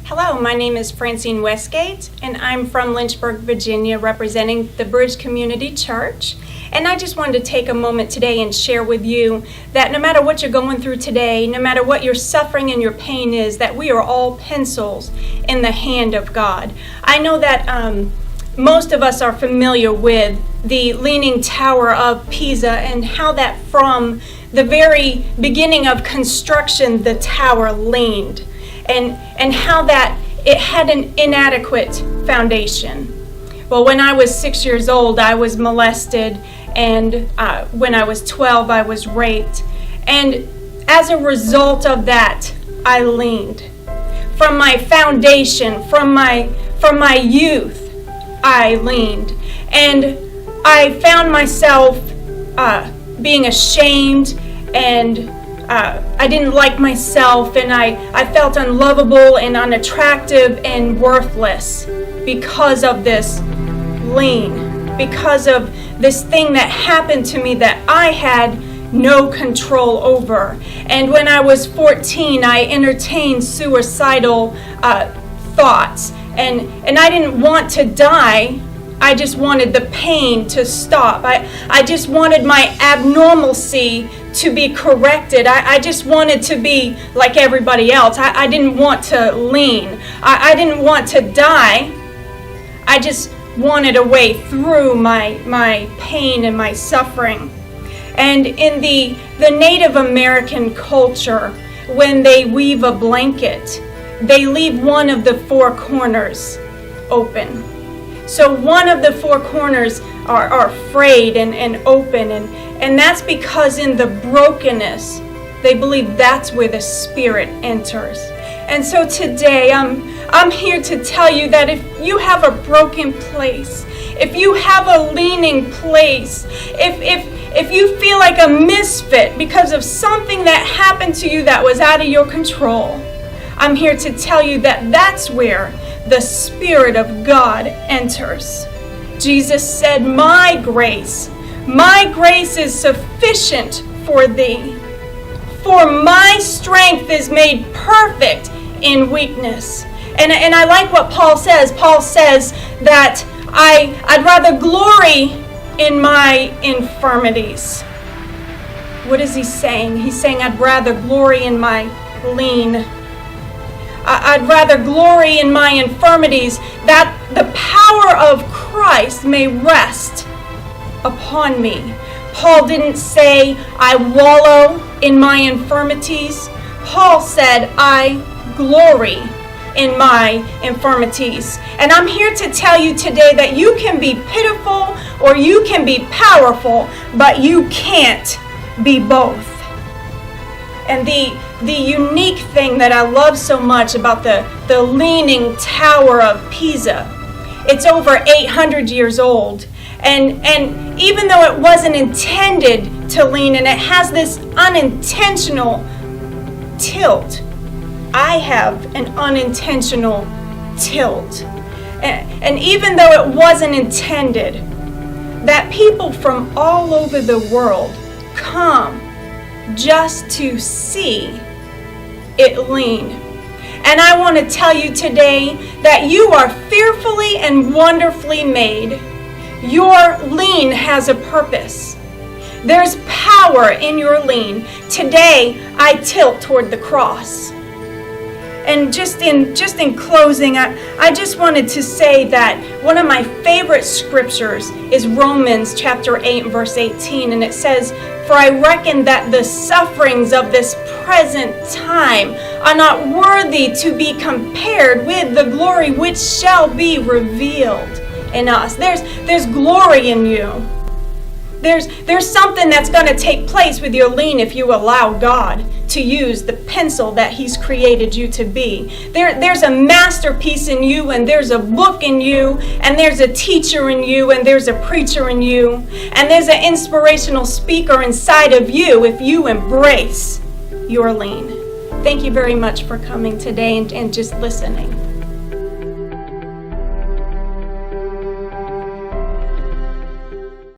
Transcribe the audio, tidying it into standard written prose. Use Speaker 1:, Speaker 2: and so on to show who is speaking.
Speaker 1: Hello, my name is Francine Westgate, and I'm from Lynchburg, Virginia, representing the Bridge Community Church. And I just wanted to take a moment today and share with you that no matter what you're going through today, no matter what your suffering and your pain is, that we are all pencils in the hand of God. I know that most of us are familiar with the Leaning Tower of Pisa and how that from the very beginning of construction, the tower leaned. And how that it had an inadequate foundation. Well, when I was 6 years old, I was molested, and when I was 12, I was raped. And as a result of that, I leaned. From my foundation, from my youth, I leaned. And I found myself being ashamed, and I didn't like myself, and I felt unlovable and unattractive and worthless because of this lean, because of this thing that happened to me that I had no control over. And when I was 14, I entertained suicidal thoughts, and I didn't want to die. I just wanted the pain to stop. I just wanted my abnormalcy to be corrected. I just wanted to be like everybody else. I didn't want to lean. I didn't want to die. I just wanted a way through my pain and my suffering. And in the Native American culture, when they weave a blanket, they leave one of the four corners open. So one of the four corners are frayed and open, and that's because in the brokenness, they believe that's where the Spirit enters. And so today, I'm here to tell you that if you have a broken place, if you have a leaning place, if you feel like a misfit because of something that happened to you that was out of your control, I'm here to tell you that that's where the Spirit of God enters. Jesus said, my grace is sufficient for thee, for my strength is made perfect in weakness. And I like what Paul says. Paul says that I'd rather glory in my infirmities. What is he saying? He's saying I'd rather glory in my lean. I'd rather glory in my infirmities, that the power of Christ may rest upon me. Paul didn't say, I wallow in my infirmities. Paul said, I glory in my infirmities. And I'm here to tell you today that you can be pitiful or you can be powerful, but you can't be both. And the unique thing that I love so much about the Leaning Tower of Pisa, it's over 800 years old. And even though it wasn't intended to lean, and it has this unintentional tilt, I have an unintentional tilt. And even though it wasn't intended, that people from all over the world come just to see it lean. And I want to tell you today that you are fearfully and wonderfully made. Your lean has a purpose. There's power in your lean. Today, I tilt toward the cross. And just in closing, I just wanted to say that one of my favorite scriptures is Romans chapter 8, verse 18. And it says, for I reckon that the sufferings of this present time are not worthy to be compared with the glory which shall be revealed in us. There's glory in you. There's something that's going to take place with your lean if you allow God to use the pencil that He's created you to be. There's a masterpiece in you, and there's a book in you, and there's a teacher in you, and there's a preacher in you, and there's an inspirational speaker inside of you if you embrace your lean. Thank you very much for coming today and just listening.